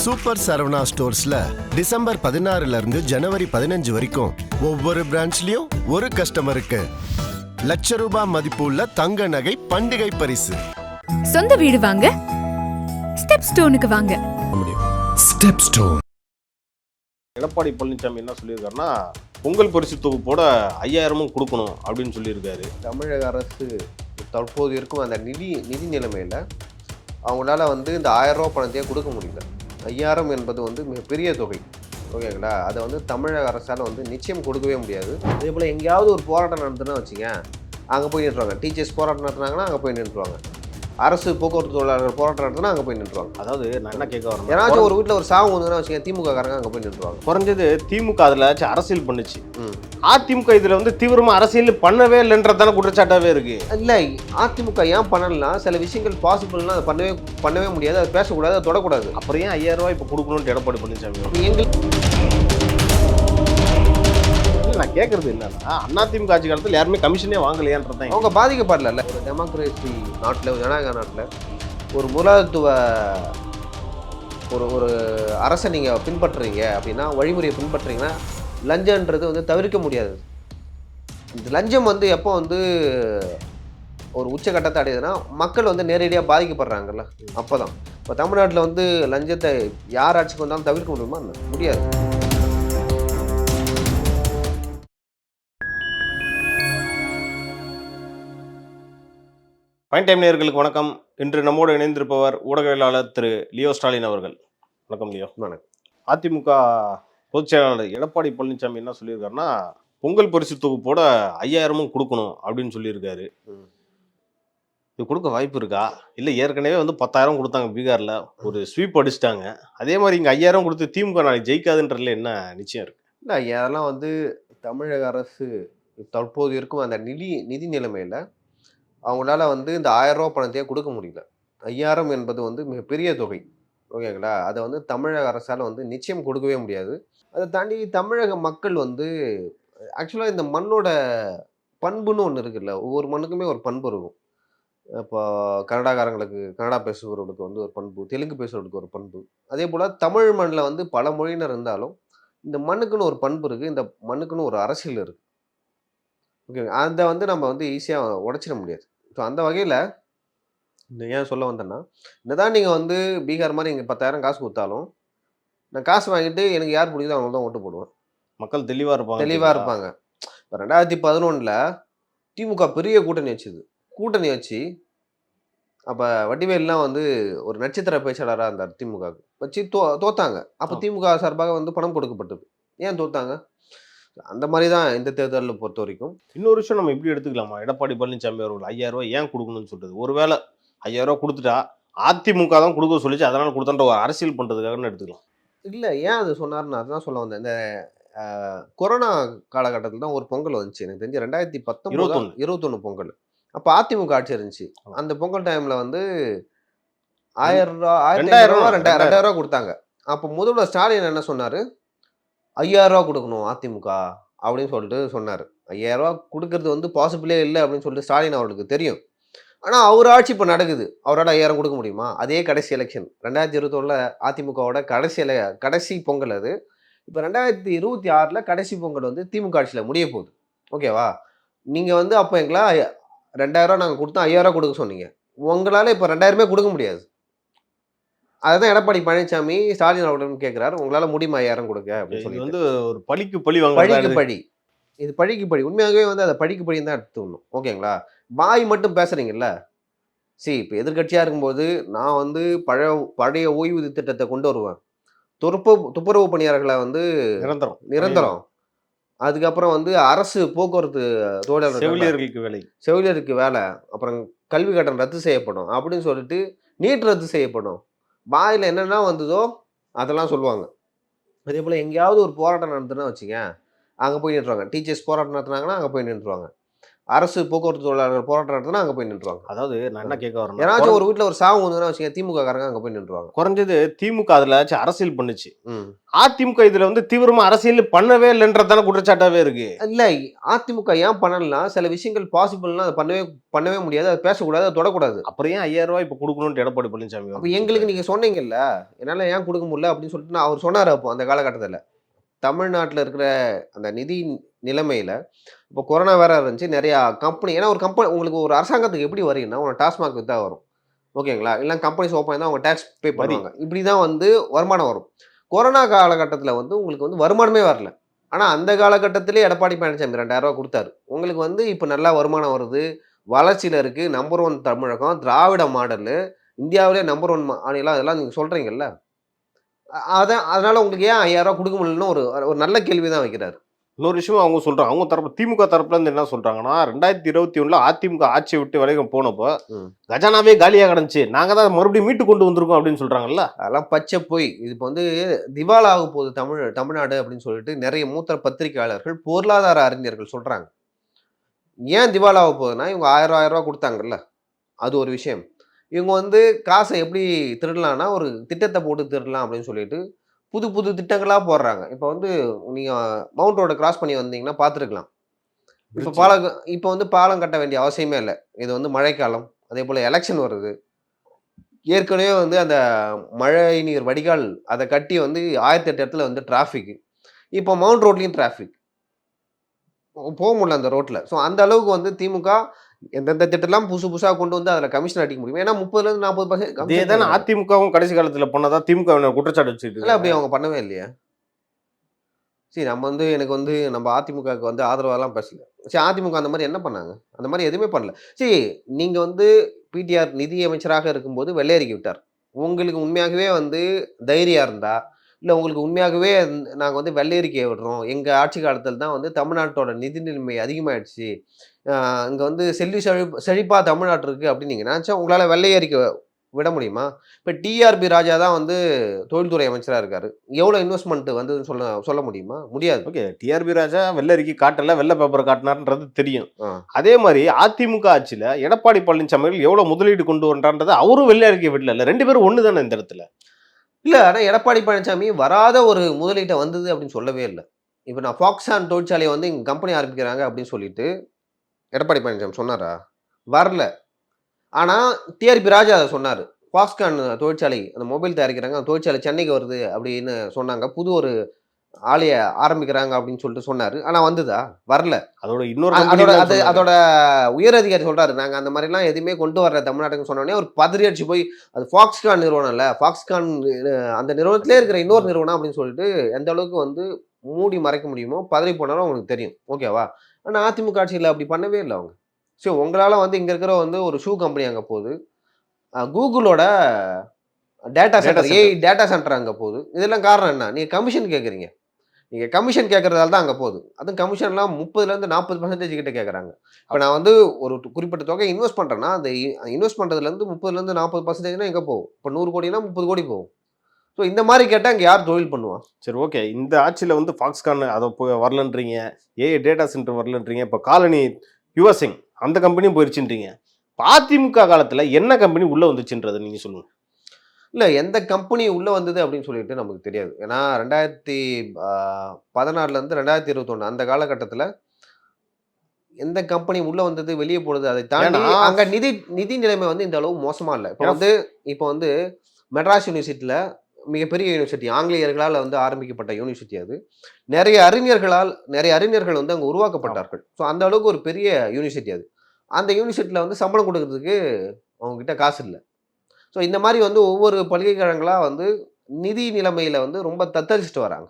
Super Saravana ஸ்டோர்ஸ்ல December 16 இருந்து ஜனவரி 15 வரைக்கும் ஒவ்வொரு பிரான்ச்லயும் ஒரு கஸ்டமருக்கு ₹1,00,000 மதிப்புள்ள தங்க நகை பண்டிகை பரிசு. சொந்த வீடு வாங்க ஸ்டெப் ஸ்டோனுக்கு வாங்க. Step stone. எடப்பாடி பழனிசாமி என்ன சொல்லியிருக்காருன்னா, பொங்கல் பரிசு தொகுப்போட 5000 கொடுக்கணும் அப்படின்னு சொல்லியிருக்காரு. தமிழக அரசு தற்போது இருக்கும் அந்த நிதி நிலைமையில் அவங்களால இந்த 1000 ரூபா பணத்தையே கொடுக்க முடியல. 5000 என்பது மிகப்பெரிய தொகை, ஓகேங்களா? அதை தமிழக அரசால் நிச்சயம் கொடுக்கவே முடியாது. அதே போல் எங்கேயாவது ஒரு போராட்டம் நடத்துனா வச்சுங்க, அங்கே போய் நின்றுவாங்க. டீச்சர்ஸ் போராட்டம் நடத்துனாங்கன்னா அங்கே போய் நின்றுவாங்க. அரசு போக்குவரத்து தொழிலாளர்கள் போராட்டம் நடத்தினா அங்கே போய் நின்றுவாங்க. அதாவது நான் என்ன கேட்க வரேன், ஏன்னாச்சும் ஒரு வீட்டில் ஒரு சாவு வந்துன்னா வச்சுங்க, திமுக காரங்க அங்கே போய் நின்றுவாங்க. குறைஞ்சது திமுக அதில் அரசியல் பண்ணுச்சு. அதிமுக இதில் தீவிரமாக அரசியல் பண்ணவே இல்லைன்றதான குற்றச்சாட்டாகவே இருக்கு. இல்லை, அதிமுக ஏன் பண்ணலாம், சில விஷயங்கள் பாசிபிள்னா அதை பண்ணவே முடியாது, அதை பேசக்கூடாது, அதை தொடக்கூடாது. அப்புறம் ஏன் 5000 ரூபாய் இப்போ கொடுக்கணும்னு எடப்பாடி பழனிசாமி நான் கேட்கறது என்னன்னா, அதிமுக ஆட்சி காலத்தில் யாருமே கமிஷனே வாங்கலையான்றதான். அவங்க பாதிக்கப்படல. ஒரு டெமோக்ரஸி நாட்டில், ஜனநாயக நாட்டில் ஒரு முதலாளித்துவ ஒரு அரசை நீங்கள் பின்பற்றுறீங்க அப்படின்னா, வழிமுறையை பின்பற்றுறீங்கன்னா, லஞ்சன்றது தவிர்க்க முடியாது. இந்த லஞ்சம் எப்போ ஒரு உச்சகட்டத்தை அடையுதுன்னா, மக்கள் நேரடியாக பாதிக்கப்படுறாங்கல்ல, அப்போ தான். இப்போ தமிழ்நாட்டில் லஞ்சத்தை யார் ஆட்சிக்கு வந்தாலும் தவிர்க்க முடியுமா? முடியாது. பாயிண்ட் டைம் நேயர்களுக்கு வணக்கம். இன்று நம்மோடு இணைந்திருப்பவர் ஊடகவியலாளர் திரு லியோ ஸ்டாலின் அவர்கள். வணக்கம் லியோ. வணக்கம். அதிமுக பொதுச் செயலாளர் எடப்பாடி பழனிசாமி என்ன சொல்லியிருக்காருன்னா, பொங்கல் பரிசு தொகுப்போட 5000 கொடுக்கணும் அப்படின்னு சொல்லியிருக்காரு. இது கொடுக்க வாய்ப்பு இருக்கா? இல்லை ஏற்கனவே 10,000 கொடுத்தாங்க பீகாரில், ஒரு ஸ்வீப் அடிச்சிட்டாங்க. அதே மாதிரி இங்கே 5000 கொடுத்து திமுக நாளைக்கு ஜெயிக்காதுன்றதுல என்ன நிச்சயம் இருக்கு? இல்லை, அதெல்லாம் தமிழக அரசு தற்போது இருக்கும் அந்த நிதி நிலைமையில் அவங்களால இந்த 1000 ரூபா பணத்தையே கொடுக்க முடியல. 5000 என்பது மிகப்பெரிய தொகை, ஓகேங்களா? அதை தமிழக அரசால் நிச்சயம் கொடுக்கவே முடியாது. அதை தாண்டி தமிழக மக்கள் ஆக்சுவலாக இந்த மண்ணோட பண்புன்னு ஒன்று இருக்குல்ல, ஒவ்வொரு மண்ணுக்குமே ஒரு பண்பு இருக்கும். இப்போ கன்னடாக்காரங்களுக்கு, கன்னடா பேசுகிறவர்களுக்கு ஒரு பண்பு, தெலுங்கு பேசுகிறவர்களுக்கு ஒரு பண்பு. அதே போல் தமிழ் மண்ணில் பல மொழியினர் இருந்தாலும் இந்த மண்ணுக்குன்னு ஒரு பண்பு இருக்குது, இந்த மண்ணுக்குன்னு ஒரு அரசியல் இருக்குது, ஓகே? அதை நம்ம ஈஸியாக உடைச்சிட முடியாது. ஸோ அந்த வகையில் ஏன் சொல்ல வந்தேன்னா, என்னதான் நீங்கள் பீகார் மாதிரி இங்கே 10,000 காசு கொடுத்தாலும், நான் காசு வாங்கிட்டு எனக்கு யார் பிடிக்குதோ அவங்க தான் ஓட்டு போடுவேன். மக்கள் தெளிவாக இருப்பாங்க. இப்போ 2011 திமுக பெரிய கூட்டணி வச்சு அப்போ வடிவேல்லாம் ஒரு நட்சத்திர பேச்சாளராக இருந்தார் திமுகவுக்கு வச்சு தோத்தாங்க. அப்போ திமுக சார்பாக பணம் கொடுக்கப்பட்டது. ஏன் தோத்தாங்க? அந்த மாதிரி தான் இந்த தேர்தலில் பொறுத்த வரைக்கும். இன்னொரு விஷயம் நம்ம இப்படி எடுத்துக்கலாமா, எடப்பாடி பழனிசாமி அவர்கள் 5000 ரூபாய் ஏன் கொடுக்கணும்னு சொல்றது, ஒருவேளை 5000 ரூபா கொடுத்துட்டா அதிமுக தான் கொடுக்க சொல்லிச்சு, அதனால கொடுத்தன்ற ஒரு அரசியல் பண்ணுறதுக்காகன்னு எடுத்துக்கலாம். இல்லை, ஏன் அது சொன்னார்னு அதுதான் சொல்ல வந்தேன். இந்த கொரோனா காலகட்டத்தில் தான் ஒரு பொங்கல் வந்துச்சு, எனக்கு தெரிஞ்சு 2021 பொங்கல். அப்போ அதிமுக ஆட்சி இருந்துச்சு. அந்த பொங்கல் டைமில் 1000 ரூபா 2000 ரூபா கொடுத்தாங்க. அப்போ முதல்வர் ஸ்டாலின் என்ன சொன்னார், 5000 ரூபா கொடுக்கணும் அதிமுக அப்படின்னு சொல்லிட்டு சொன்னார். 5000 ரூபா கொடுக்கறது பாசிபிளே இல்லை அப்படின்னு சொல்லிட்டு ஸ்டாலின் அவர்களுக்கு தெரியும். ஆனால் அவர் ஆட்சி இப்போ நடக்குது, அவரால் 5000 கொடுக்க முடியுமா? அதே கடைசி எலெக்ஷன் 2021 அதிமுகவோட கடைசி பொங்கல் அது. இப்போ 2026 கடைசி பொங்கல் திமுக ஆட்சியில் முடிய போகுது, ஓகேவா? நீங்கள் அப்போ எங்களா 2000 ரூபா நாங்கள் கொடுத்தோம், 5000 ரூபா கொடுக்க சொன்னீங்க. உங்களால் இப்போ 2000 கொடுக்க முடியாது. அதுதான் எடப்பாடி பழனிசாமி ஸ்டாலின் அவர்களிடம் கேட்கிறார், உங்களால முடியுமா 5000 கொடுக்க அப்படின்னு சொல்லி. ஒரு பழிக்கு பழி. இது பழிக்கு பழி. உண்மையாகவே அதை பழிக்கு பழி தான் எடுத்துக்கணும், ஓகேங்களா? வாய் மட்டும் பேசுறீங்கல்ல. இப்போ எதிர்கட்சியா இருக்கும்போது நான் பழைய ஓய்வூதிய திட்டத்தை கொண்டு வருவேன், துப்புரவு பணியாளர்களை நிரந்தரம், அதுக்கப்புறம் அரசு போக்குவரத்து செவிலியருக்கு வேலை, அப்புறம் கல்வி கட்டணம் ரத்து செய்யப்படும் அப்படின்னு சொல்லிட்டு நீட் ரத்து செய்யப்படும். வாயில் என்னென்ன வந்ததோ அதெல்லாம் சொல்லுவாங்க. அதே போல் எங்கேயாவது ஒரு போராட்டம் நடத்துனா வச்சுங்க, அங்கே போய் நின்றுவாங்க. டீச்சர்ஸ் போராட்டம் நடத்துனாங்கன்னா அங்கே போய் நின்றுவாங்க. அரசு போக்குவரத்து தொழிலாளர்கள் போராட்டம் நடத்தினா அங்கே போய் நின்றுவாங்க. அதாவது நான் என்ன கேட்க வரேன்னா, ஏன்னாச்சும் ஒரு வீட்டில் ஒரு சாவு வந்ததுன்னா வச்சுக்க திமுக காரங்க அங்கே போய் நின்றுவாங்க. குறைஞ்சது திமுக அதுல அரசியல் பண்ணுச்சு. ம். அதிமுக இதுல தீவிரமா அரசியல் பண்ணவே இல்லைன்றதான குற்றச்சாட்டாவே இருக்கு. இல்லை, அதிமுக ஏன் பண்ணலாம், சில விஷயங்கள் பாசிபிள்னா அதை பண்ணவே முடியாது, அதை பேசக்கூடாது, அதை தொடக்கூடாது. அப்புறம் ஏன் 5000 ரூபாய் இப்ப கொடுக்கணும்னு எடப்பாடி பழனிசாமி அப்போ எங்களுக்கு நீங்கள் சொன்னீங்கல்ல என்னால் ஏன் கொடுக்க முடியல அப்படின்னு சொல்லிட்டு அவர் சொன்னார். அப்போ அந்த காலகட்டத்தில் தமிழ்நாட்டில் இருக்கிற அந்த நிதி நிலைமையில் இப்போ கொரோனா வேற இருந்துச்சு, நிறையா கம்பெனி, ஏன்னா ஒரு கம்பெனி உங்களுக்கு ஒரு அரசாங்கத்துக்கு எப்படி வருங்கன்னா உங்க டாஸ்மாக் வித்தா வரும், ஓகேங்களா, இல்லை கம்பெனிஸ் ஓப்பன் தான் அவங்க டேக்ஸ் பே பண்ணுவாங்க, இப்படி தான் வருமானம் வரும். கொரோனா காலகட்டத்தில் உங்களுக்கு வருமானமே வரல. ஆனால் அந்த காலகட்டத்திலே எடப்பாடி பழனிசாமி 2000 ரூபா கொடுத்தாரு. உங்களுக்கு இப்போ நல்லா வருமானம் வருது, வளர்ச்சியில் இருக்குது, நம்பர் 1 தமிழகம், திராவிட மாடலு, இந்தியாவிலே நம்பர் 1 மாநிலம், அதெல்லாம் நீங்கள் சொல்கிறீங்கல்ல. அதனால் உங்களுக்கு ஏன் 5000 ரூபா கொடுக்க முடியலன்னு ஒரு நல்ல கேள்வி தான் வைக்கிறாரு. இன்னொரு விஷயம் அவங்க சொல்றாங்க, அவங்க தரப்பு திமுக தரப்புல இருந்து என்ன சொல்றாங்கன்னா, 2021 அதிமுக ஆட்சியை விட்டு விலகம் போனப்போ கஜானாவே காலியா கிடந்துச்சு, நாங்க தான் மறுபடியும் மீட்டு கொண்டு வந்திருக்கோம் அப்படின்னு சொல்றாங்கல்ல. அதெல்லாம் பச்சை போய். இது இப்போ திவால் ஆக போகுது தமிழ்நாடு அப்படின்னு சொல்லிட்டு நிறைய மூத்த பத்திரிகையாளர்கள், பொருளாதார அறிஞர்கள் சொல்றாங்க. ஏன் திவால் ஆக போகுதுன்னா இவங்க 1000 ரூபா கொடுத்தாங்கல்ல, அது ஒரு விஷயம். இவங்க காசை எப்படி திருடலாம்னா ஒரு திட்டத்தை போட்டு திருடலாம் அப்படின்னு சொல்லிட்டு புது புது திட்டங்களாக போடுறாங்க. இப்போ நீங்கள் மவுண்ட் ரோடை கிராஸ் பண்ணி வந்தீங்கன்னா பார்த்துருக்கலாம். இப்போ பாலம் கட்ட வேண்டிய அவசியமே இல்லை. இது மழைக்காலம், அதே போல் எலெக்ஷன் வருது. ஏற்கனவே அந்த மழை நீர் வடிகால் அதை கட்டி 1008 இடத்துல டிராஃபிக். இப்போ மவுண்ட் ரோட்லேயும் டிராஃபிக், போக முடியல அந்த ரோட்டில். ஸோ அந்த அளவுக்கு திமுக எந்தெந்த திட்டம்லாம் புதுசாக கொண்டு அதில் கமிஷன் அடிக்க முடியும். ஏன்னா 30% அதிமுகவும் கடைசி காலத்தில் பண்ணதா திமுக குற்றச்சாட்டு வச்சுட்டு இல்லை, அப்படி அவங்க பண்ணவே இல்லையா? சரி, எனக்கு நம்ம அதிமுகவுக்கு ஆதரவாலாம் பேசல. சரி, அதிமுக அந்த மாதிரி என்ன பண்ணாங்க? அந்த மாதிரி எதுவுமே பண்ணல. சரி, நீங்கள் பிடிஆர் நிதி அமைச்சராக இருக்கும்போது வெள்ளையறிக்கை விட்டார். உங்களுக்கு உண்மையாகவே தைரியம் இருந்தா, இல்லை உங்களுக்கு உண்மையாகவே நாங்கள் வெள்ளையறிக்கையை விடுறோம், எங்கள் ஆட்சி காலத்தில் தான் தமிழ்நாட்டோட நிதி நிலைமை அதிகமாகிடுச்சு, இங்கே செழிப்பாக தமிழ்நாட்டு இருக்குது அப்படின்னு நீங்கள் நினச்சா உங்களால் வெள்ளையறிக்கை விட முடியுமா? இப்போ டிஆர்பி ராஜா தான் தொழில்துறை அமைச்சராக இருக்காரு, எவ்வளோ இன்வெஸ்ட்மெண்ட் வந்ததுன்னு சொல்ல முடியுமா? முடியாது. ஓகே, டிஆர்பி ராஜா வெள்ளை அறிக்கை காட்டல, வெள்ளை பேப்பர் காட்டினார்ன்றது தெரியும். அதே மாதிரி அதிமுக ஆட்சியில் எடப்பாடி பழனிசாமி எவ்வளோ முதலீடு கொண்டு வந்தான்றது அவரும் வெள்ளை அறிக்கை விடல. 2 பேரும் ஒன்று தானே இந்த இடத்துல. இல்லை, ஆனால் எடப்பாடி பழனிசாமி வராத ஒரு முதலீட்டை வந்தது அப்படின்னு சொல்லவே இல்லை. இப்போ நான் ஃபாக்ஸான் தொழிற்சாலையை இங்கே கம்பெனி ஆரம்பிக்கிறாங்க அப்படின்னு சொல்லிட்டு எடப்பாடி பழனிசாமி சொன்னாரா? வரல. ஆனால் டிஆர்பி ராஜா அதை சொன்னார். ஃபாக்ஸ்கான் தொழிற்சாலை, அந்த மொபைல் தயாரிக்கிறாங்க, அந்த தொழிற்சாலை சென்னைக்கு வருது அப்படின்னு சொன்னாங்க, புது ஒரு ஆலையை ஆரம்பிக்கிறாங்க அப்படின்னு சொல்லிட்டு சொன்னார். ஆனால் வந்ததா? வரல. அதோட உயர் அதிகாரி சொல்கிறாரு, நாங்கள் அந்த மாதிரிலாம் எதுவுமே கொண்டு வர்ற தமிழ்நாட்டுக்கு சொன்னோடனே ஒரு பதறி அடிச்சு போய் அது ஃபாக்ஸ்கான் நிறுவனம் இல்லை, ஃபாக்ஸ்கான் அந்த நிறுவனத்திலே இருக்கிற இன்னொரு நிறுவனம் அப்படின்னு சொல்லிட்டு எந்த அளவுக்கு மூடி மறைக்க முடியுமோ பதறி போனாலும் உங்களுக்கு தெரியும், ஓகேவா? ஆனால் அதிமுக ஆட்சியில் அப்படி பண்ணவே இல்லை அவங்க. ஸோ உங்களால் இங்கே இருக்கிற ஒரு ஷூ கம்பெனி அங்கே போகுது, கூகுளோட டேட்டா சென்டர் அங்கே போகுது. இதெல்லாம் காரணம் என்ன? நீங்கள் கமிஷன் கேட்குறீங்க. நீங்கள் கமிஷன் கேட்கறதால தான் அங்கே போகுது. அதுவும் கமிஷன்லாம் 30% கிட்ட கேட்குறாங்க. இப்போ நான் ஒரு குறிப்பிட்ட தொகை இன்வெஸ்ட் பண்ணுறேன்னா அந்த இன்வெஸ்ட் பண்ணுறதுலேருந்து 30% எங்கே போகும்? இப்போ 100 கோடினா 30 கோடி போகும். ஸோ இந்த மாதிரி கேட்டால் இங்கே யார் தொழில் பண்ணுவான்? சரி, ஓகே, இந்த ஆட்சியில் ஃபாக்ஸ்கான் அதை வரலன்றீங்க, டேட்டா சென்டர் வரலன்றீங்க, இப்போ காலனி யுவசிங் அந்த கம்பெனியும் போயிடுச்சுன்றீங்க. அதிமுக காலத்தில் என்ன கம்பெனி உள்ளே வந்துச்சுன்றதை நீங்கள் சொல்லுங்கள். இல்லை, எந்த கம்பெனி உள்ளே வந்தது அப்படின்னு சொல்லிட்டு நமக்கு தெரியாது. ஏன்னா 2016 2021 அந்த காலகட்டத்தில் எந்த கம்பெனி உள்ளே வந்தது, வெளியே போடுது, அதை தாண்டி அங்கே நிதி நிலைமை இந்த அளவு மோசமாக இல்லை. இப்போ மெட்ராஸ் யூனிவர்சிட்டியில், மிகப்பெரிய யூனிவர்சிட்டி, ஆங்கிலேயர்களால் ஆரம்பிக்கப்பட்ட யூனிவர்சிட்டி, அது நிறைய அறிஞர்கள் அங்கே உருவாக்கப்பட்டார்கள். ஸோ அந்த அளவுக்கு ஒரு பெரிய யூனிவர்சிட்டி அது. அந்த யூனிவர்சிட்டியில் சம்பளம் கொடுக்கறதுக்கு அவங்ககிட்ட காசு இல்லை. ஸோ இந்த மாதிரி ஒவ்வொரு பல்கலைக்கழகங்களாக நிதி நிலைமையில் ரொம்ப தத்தளிச்சுட்டு வராங்க.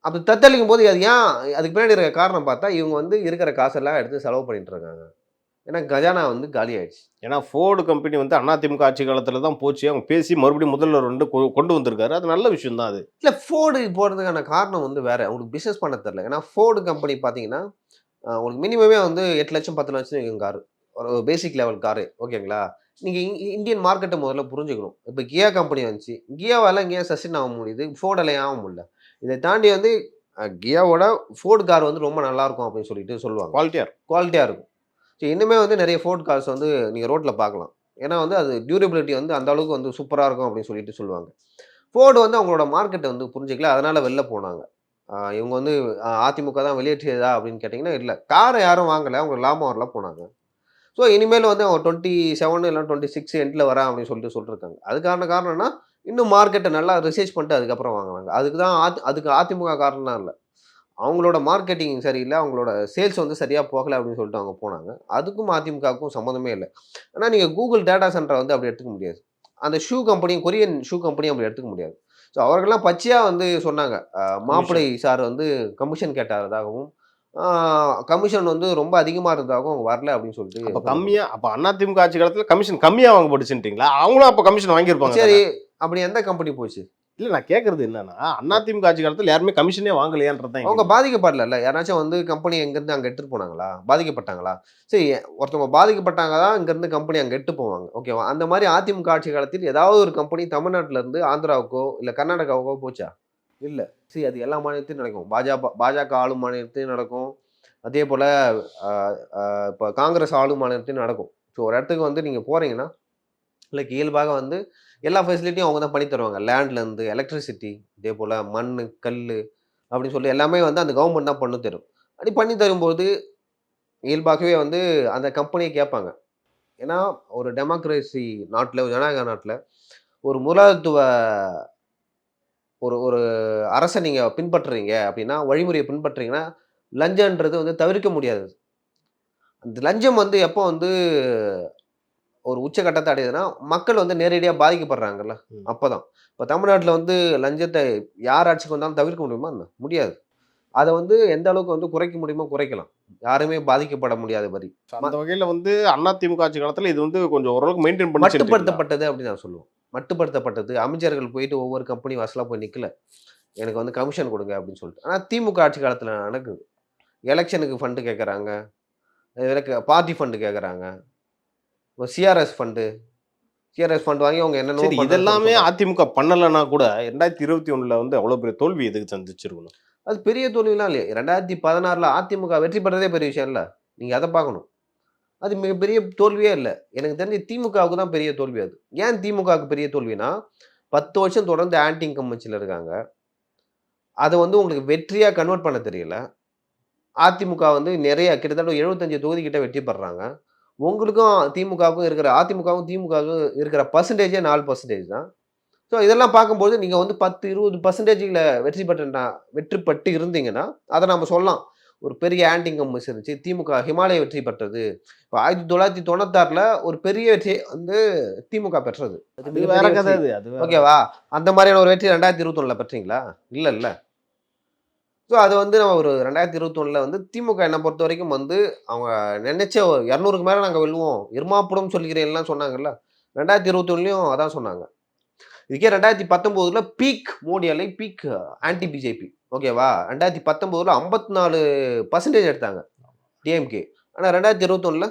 அப்படி தத்தளிக்கும் போது அது ஏன், அதுக்கு பின்னாடி இருக்கிற காரணம் பார்த்தா இவங்க இருக்கிற காசெல்லாம் எடுத்து செலவு பண்ணிட்டு இருக்காங்க. ஏன்னா கஜானா காலி ஆயிடுச்சு. ஏன்னா ஃபோர்டு கம்பெனி அதிமுக ஆட்சி காலத்தில் தான் போச்சு, அவங்க பேசி மறுபடியும் முதல்வர் கொண்டு வந்திருக்காரு, அது நல்ல விஷயம் தான். அது இல்லை, ஃபோர்டு போகிறதுக்கான காரணம் வேறு, அவங்களுக்கு பிஸ்னஸ் பண்ண தெரில. ஏன்னா ஃபோர்டு கம்பெனி பார்த்தீங்கன்னா உங்களுக்கு மினிமமே 8 லட்சம் 10 லட்சம் காரு, ஒரு பேசிக் லெவல் காரு, ஓகேங்களா? நீங்கள் இந்தியன் மார்க்கெட்டை முதல்ல புரிஞ்சுக்கணும். இப்போ கியா கம்பெனி வந்துச்சு, கியாவால் இங்கே சஸ்டெயின் ஆக முடியுது, ஃபோர்டில் ஆக முடியல. இதை தாண்டி கியாவோட ஃபோர்டு கார் வந்து ரொம்ப நல்லா இருக்கும் அப்படின்னு சொல்லிட்டு சொல்லுவாங்க. குவாலிட்டியா இருக்கும். ஸோ இன்னுமே வந்து நிறைய ஃபோர்டு கார்ஸ் வந்து நீங்கள் ரோட்டில் பார்க்கலாம். ஏன்னா வந்து அது டியூரபிலிட்டி வந்து அந்த அளவுக்கு வந்து சூப்பராக இருக்கும் அப்படின்னு சொல்லிட்டு சொல்லுவாங்க. ஃபோர்டு வந்து அவங்களோட மார்க்கெட்டை வந்து புரிஞ்சிக்கல, அதனால வெளில போனாங்க. இவங்க வந்து அதிமுக தான் வெளியேற்றியதா அப்படின்னு கேட்டிங்கன்னா இல்லை, காரை யாரும் வாங்கலை, அவங்க லாபம் வரல போனாங்க. ஸோ இனிமேல் வந்து அவங்க 27 இல்லை 26 எண்டில் வரேன் அப்படின்னு சொல்லிட்டு சொல்லியிருக்காங்க. அதுக்கான காரணம்னா இன்னும் மார்க்கெட்டை நல்லா ரிசர்ச் பண்ணிட்டு அதுக்கப்புறம் வாங்கினாங்க. அதுக்கு அதிமுக காரணம் இல்லை, அவங்களோட மார்க்கெட்டிங் சரியில்லை, அவங்களோட சேல்ஸ் வந்து சரியாக போகலை அப்படின்னு சொல்லிட்டு அவங்க போனாங்க. அதுக்கும் அதிமுகவுக்கும் சம்மந்தமே இல்லை. ஆனால் நீங்கள் கூகுள் டேட்டா சென்டரை வந்து அப்படி எடுத்துக்க முடியாது. அந்த ஷூ கம்பெனியும், கொரியன் ஷூ கம்பெனியும் அப்படி எடுத்துக்க முடியாது. ஸோ அவர்கள்லாம் பச்சையாக வந்து சொன்னாங்க, மாப்பிள்ளை சார் வந்து கமிஷன் கேட்டதாகவும், கமிஷன் வந்து ரொம்ப அதிகமாக இருந்ததாகவும் அவங்க வரல அப்படின்னு சொல்லிட்டு. அப்போ கம்மியா, அப்போ அதிமுக ஆட்சி காலத்தில் கமிஷன் கம்மியாக வாங்கப்பட்டுச்சுட்டீங்களா? அவங்களும் அப்போ கமிஷன் வாங்கியிருப்பாங்க. சரி, அப்படி எந்த கம்பெனி போச்சு? இல்லை, நான் கேட்கறது என்னன்னா, அதிமுக ஆட்சி காலத்தில் யாருமே கமிஷனே வாங்கலையான்றதான். அவங்க பாதிக்கப்படல, யாராச்சும் வந்து கம்பெனி எங்கேருந்து அங்கே எடுத்துகிட்டு போனாங்களா? பாதிக்கப்பட்டாங்களா? சரி, ஒருத்தவங்க பாதிக்கப்பட்டாங்க தான் இங்கேருந்து கம்பெனி அங்கே எடுத்து போவாங்க, ஓகேவா? அந்த மாதிரி அதிமுக ஆட்சி காலத்தில் ஏதாவது ஒரு கம்பெனி தமிழ்நாட்டிலேருந்து ஆந்திராவுக்கோ இல்லை கர்நாடகாவுக்கோ போச்சா? இல்லை. சரி, அது எல்லா மாநிலத்தையும் நடக்கும். பாஜக ஆளும் மாநிலத்தையும் நடக்கும், அதே போல் இப்போ காங்கிரஸ் ஆளும் மாநிலத்தையும் நடக்கும். ஸோ ஒரு இடத்துக்கு வந்து நீங்கள் போகிறீங்கன்னா லைக் இயல்பாக வந்து எல்லா ஃபெசிலிட்டியும் அவங்க தான் பண்ணி தருவாங்க. லேண்ட்லேருந்து எலக்ட்ரிசிட்டி, இதே போல் மண், கல் அப்படின்னு சொல்லி எல்லாமே வந்து அந்த கவர்மெண்ட் தான் பண்ணி தரும். அப்படி பண்ணி தரும்போது இயல்பாகவே வந்து அந்த கம்பெனியை கேட்பாங்க. ஏன்னா ஒரு டெமோக்ரஸி நாட்டில், ஒரு ஜனநாயக நாட்டில் ஒரு முதலாளித்துவ ஒரு ஒரு அரசை நீங்கள் பின்பற்றுறீங்க அப்படின்னா, வழிமுறையை பின்பற்றுறீங்கன்னா லஞ்சன்றது வந்து தவிர்க்க முடியாது. அந்த லஞ்சம் வந்து எப்போ வந்து ஒரு உச்சகட்டத்தை அடையுதுன்னா, மக்கள் வந்து நேரடியாக பாதிக்கப்படுறாங்கல்ல, அப்போதான். இப்போ தமிழ்நாட்டில் வந்து லஞ்சத்தை யார் ஆட்சிக்கு வந்தாலும் தவிர்க்க முடியுமா? முடியாது. அதை வந்து எந்த அளவுக்கு வந்து குறைக்க முடியுமோ குறைக்கலாம், யாருமே பாதிக்கப்பட முடியாத மாதிரி. அந்த வகையில் வந்து அதிமுக ஆட்சி காலத்தில் இது வந்து கொஞ்சம் ஓரளவுக்கு மெயின்டைன் பண்ணி மட்டுப்படுத்தப்பட்டது அப்படின்னு நான் சொல்லுவேன். மட்டுப்படுத்தப்பட்டது. அமைச்சர்கள் போயிட்டு ஒவ்வொரு கம்பெனி வாசலாக போய் நிற்கல, எனக்கு வந்து கமிஷன் கொடுங்க அப்படின்னு சொல்லிட்டு. ஆனால் திமுக ஆட்சி காலத்தில் நடக்குது. எலெக்ஷனுக்கு ஃபண்டு கேட்குறாங்க, பார்ட்டி ஃபண்டு கேட்குறாங்க, சிஆர்எஸ் ஃபண்டு வாங்கி அவங்க என்னென்ன. இதெல்லாமே அதிமுக பண்ணலைன்னா கூட 2021 வந்து அவ்வளோ பெரிய தோல்வி எதுக்கு சந்திச்சிருக்கணும்? அது பெரிய தோல்விலாம் இல்லையா? 2016 அதிமுக வெற்றி பெறதே பெரிய விஷயம் இல்லை, நீங்கள் அதை பார்க்கணும். அது மிகப்பெரிய தோல்வியே இல்லை. எனக்கு தெரிஞ்சு திமுகவுக்கு தான் பெரிய தோல்வி. அது ஏன் திமுகவுக்கு பெரிய தோல்வினா, 10 வருஷம் தொடர்ந்து ஆன்டி இன்கம்பன்சியில் இருக்காங்க, அதை வந்து உங்களுக்கு வெற்றியாக கன்வெர்ட் பண்ண தெரியல. அதிமுக வந்து நிறைய கிட்டத்தட்ட 75 தொகுதி கிட்ட வெற்றி பெறாங்க. உங்களுக்கும் திமுகவுக்கும் இருக்கிற, அதிமுகவும் திமுகவுக்கும் இருக்கிற பர்சன்டேஜே 4% தான். ஸோ இதெல்லாம் பார்க்கும்போது நீங்கள் வந்து 10-20% வெற்றி பெற்று இருந்தீங்கன்னா அதை நம்ம சொல்லலாம், ஒரு பெரிய ஆன்டி இன்கம்பன்சி இருந்துச்சு, திமுக ஹிமாலய வெற்றி பெற்றது. இப்போ 1996 ஒரு பெரிய வெற்றி வந்து திமுக பெற்றது. அது வேற கதை. ஓகேவா? அந்த மாதிரியான ஒரு வெற்றி 2021 பெற்றீங்களா? இல்லை. ஸோ அது வந்து நம்ம ஒரு 2021 வந்து திமுக என்னை பொறுத்த வரைக்கும் வந்து அவங்க நினைச்ச 200க்கு மேலே நாங்கள் வெல்லுவோம், இருமாப்படும் சொல்கிறேன்லாம் சொன்னாங்கல்ல, 2021 அதான் சொன்னாங்க. இதுக்கே 2019 பீக் மோடி அலை, பீக் ஆன்டி பிஜேபி, ஓகேவா? 2019 54% எடுத்தாங்க டிஎம்கே. ஆனால் 2021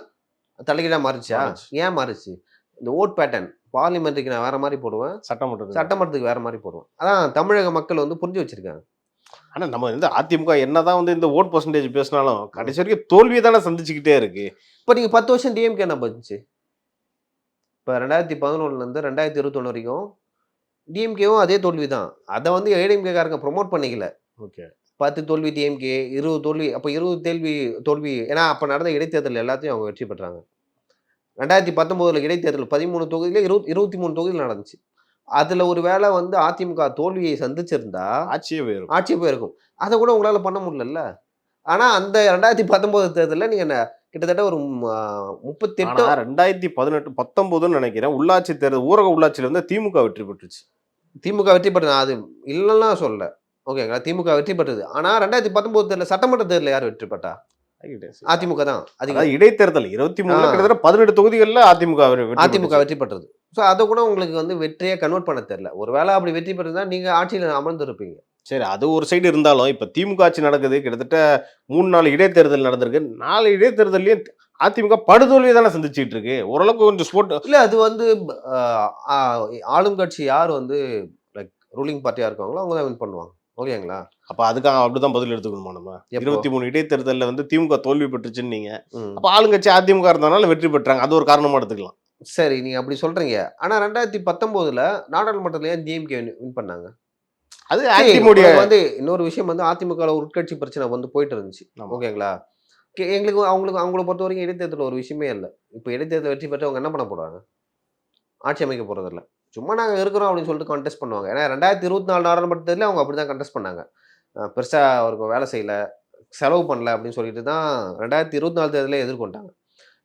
தலைகீழாக மாறிச்சா? ஏன் மாறிச்சு? இந்த ஓட் பேட்டர்ன். பார்லிமெண்ட்டுக்கு நான் வேற மாதிரி போடுவேன், சட்டமன்றத்துக்கு வேற மாதிரி போடுவேன். அதான் தமிழக மக்கள் வந்து புரிஞ்சு வச்சிருக்காங்க. ஆனால் நம்ம வந்து அதிமுக என்னதான் வந்து இந்த ஓட் பர்சன்டேஜ் பேசினாலும் கடைசி வரைக்கும் தோல்வியை தானே சந்திச்சுக்கிட்டே இருக்கு. இப்போ நீங்கள் 10 வருஷம் டிஎம்கே என்ன பண்ணுச்சு? இப்போ 2011 2021 வரைக்கும் டிஎம்கேவும் அதே தோல்வி தான். அதை வந்து ஏடிஎம்கேக்காரங்க ப்ரொமோட் பண்ணிக்கல. ஓகே, 10 தோல்வி டிஎம்கே, 20 தோல்வி. அப்போ 20 தோல்வி, ஏன்னா அப்போ நடந்த இடைத்தேர்தல் எல்லாத்தையும் அவங்க வெற்றி பெற்றாங்க. 2019 இடைத்தேர்தல் 13 தொகுதியில் 23 தொகுதியில் நடந்துச்சு. அதில் ஒரு வேளை வந்து அதிமுக தோல்வியை சந்திச்சிருந்தா ஆட்சியே போயிருக்கும். அதை கூட உங்களால் பண்ண முடியல. ஆனால் அந்த 2019 தேர்தலில் நீங்கள் கிட்டத்தட்ட ஒரு 38 2018-19 நினைக்கிறேன் உள்ளாட்சி தேர்தல், ஊரக உள்ளாட்சியில் வந்து திமுக வெற்றி பெற்றுச்சு. திமுக வெற்றி பெற்றது, அது இல்லைன்னா சொல்ல, ஓகேங்களா? திமுக வெற்றி பெற்றது. ஆனால் 2019 தேர்தலில் சட்டமன்ற தேர்தலில் யார் வெற்றி பெற்றா? அதிமுக தான். அது இடைத்தேர்தல் 23 கிட்டத்தட்ட 18 தொகுதிகளில் அதிமுக வெற்றி பெற்றது. ஸோ அதை கூட உங்களுக்கு வந்து வெற்றியை கன்வெர்ட் பண்ண தெரியல. ஒரு வேளை அப்படி வெற்றி பெற்றதா நீங்கள் ஆட்சியில் அமர்ந்திருப்பீங்க. சரி, அது ஒரு சைடு இருந்தாலும் இப்போ திமுக ஆட்சி நடக்குது, கிட்டத்தட்ட 3-4 இடைத்தேர்தல் நடந்திருக்கு. 4 இடைத்தேர்தலையும் அதிமுக படுதோல்வியை தானே சந்திச்சுட்டு இருக்கு. ஓரளவுக்கு கொஞ்சம் ஸ்போர்ட் இல்லை, அது வந்து ஆளும் கட்சி யார் வந்து லைக் ரூலிங் பார்ட்டியாக இருக்காங்களோ அவங்க தான் வின் பண்ணுவாங்க. ஓகேங்களா? அப்ப அதுக்காக அப்படிதான் பதில் எடுத்துக்கணுமா நம்ம? எப்போ? 23 இடைத்தேர்தலில் வந்து திமுக தோல்வி பெற்றுச்சுன்னு நீங்க, ம். அப்ப ஆளுங்கட்சி அதிமுக இருந்தனால வெற்றி பெற்றாங்க, அது ஒரு காரணமா எடுத்துக்கலாம். சரி, நீங்க அப்படி சொல்றீங்க. ஆனா 2019ல நாடாளுமன்றத்துல ஏன் டிஎம்கே வின் பண்ணாங்க? அது சரி, ஆன்டிமோடி. உங்களுக்கு வந்து இன்னொரு விஷயம் வந்து அதிமுகல உட்கட்சி பிரச்சனை வந்து போயிட்டு இருந்துச்சு. ஆமா. ஓகேங்களா? எங்களுக்கு அவங்கள பொறுத்தவரைக்கும் இடைத்தேர்தல் ஒரு விஷயமே இல்ல. இப்ப இடைத்தேர்தல் வெற்றி பெற்றவங்க என்ன பண்ண போறாங்க? ஆட்சி அமைக்க போறதில்ல. சும்மா நாங்க இருக்கிறோம் அப்படின்னு சொல்லிட்டு கன்டெஸ்ட் பண்ணுவாங்க. ஏன்னா 2024 நாடாளுமன்ற தேர்தல்ல அவங்க அப்படிதான் கன்டெஸ்ட் பண்ணாங்க. பெருசா அவருக்கு வேலை செய்யல, செலவு பண்ணல அப்படின்னு சொல்லிட்டு தான் 2024 தேர்தலே எதிர்கொண்டாங்க.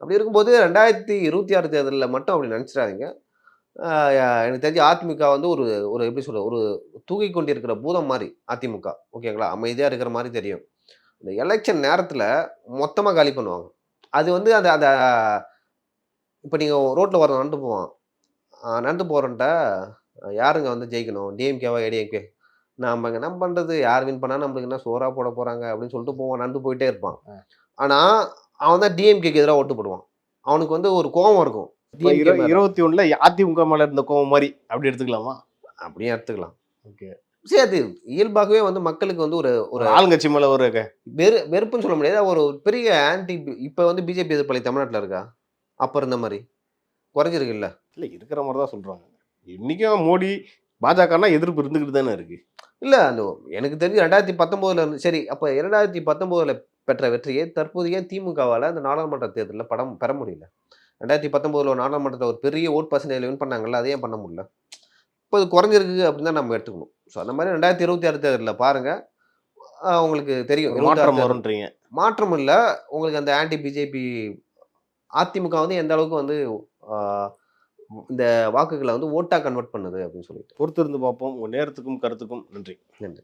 அப்படி இருக்கும்போது 2026 தேர்தல்ல மட்டும் அப்படி நினைச்சிடாதீங்க. அ எனக்கு தெரிஞ்சு அதிமுக வந்து ஒரு ஒரு எப்படி சொல்றது? ஒரு தூங்கிக் கொண்டிருக்கிற பூதம் மாரி அதிமுக. ஓகேங்களா? அமைதியா இருக்கிற மாரி தெரியும். இந்த எலக்ஷன் நேரத்துல மொத்தமா காலி பண்ணுவாங்க. அது வந்து அந்த அந்த இப்ப நீங்க ரோட்ல ஒருத்தன் நடந்து போவான். நடந்து போறவன்ட்ட யாருங்க வந்து ஜெயிக்கணும்? டிஎம்கேவா? ஏடிஎம்கே? நாம என்ன பண்றது? யார் வின் பண்ணா நம்மளுக்கு என்ன சோறா போட போறாங்க? அப்படின்னு சொல்லிட்டு போவான். நடந்து போயிட்டே இருப்பான். ஆனா, அவன் தான் டிஎம்கேக்கு எதிரா ஓட்டு போடுவான். அவனுக்கு வந்து ஒரு கோவம் இருக்கும். இப்ப டிஎம்கே மேல. 21ல அதிமுக மேல இருந்த கோவம் மாதிரி அப்படி எடுத்துக்கலாமா? அப்படியே எடுத்துக்கலாம். ஓகே. சரி, அது இயல்பாகவே வந்து மக்களுக்கு வந்து ஒரு ஒரு ஆளுங்கட்சி மேல ஒரு வெறுப்புன்னு சொல்ல முடியாது. ஒரு பெரிய இப்ப வந்து பிஜேபி எதிர்ப்பலை தமிழ்நாட்டுல இருக்கா? அப்ப இருந்த மாரி. குறைஞ்சிருக்குல்ல. இல்ல இருக்கிற மாதிரி தான் சொல்றாங்க. இன்னைக்கும் மோடி பாஜகனா எதிர்ப்பு இருந்துகிட்டு தானே இருக்கு. இல்ல அந்த எனக்கு தெரிஞ்சு 2019ல இருந்து சரி, அப்ப 2019ல பெற்ற வெற்றியை தற்போது ஏன் திமுகவால அந்த நாடாளுமன்ற தேர்தல்ல பெற முடியல? 2019ல ஒரு நாடாளுமன்றத்துல ஒரு பெரிய ஓட் பெர்சன்டேஜ்ல வின் பண்ணாங்கல்ல, அத ஏன் பண்ண முடியல? இப்ப அது குறைஞ்சிருக்கு அப்படின்னு தான் நம்ம எடுத்துக்கணும். ஸோ அந்த மாரி 2026 தேர்தல்ல பாருங்க. உங்களுக்கு தெரியும். ஒரு 26 மாற்றம் தேர்தல் வரும்ன்றீங்க. மாற்றம் இல்ல. உங்களுக்கு அந்த ஆன்டி பிஜேபி அதிமுக வந்து எந்த அளவுக்கு வந்து ஆ இந்த வாக்குகள வந்து ஓட்டா கன்வெர்ட் பண்ணுது அப்படின்னு சொல்லிட்டு. பொறுத்திருந்து பார்ப்போம். உங்க நேரத்துக்கும் கருத்துக்கும் நன்றி. நன்றி.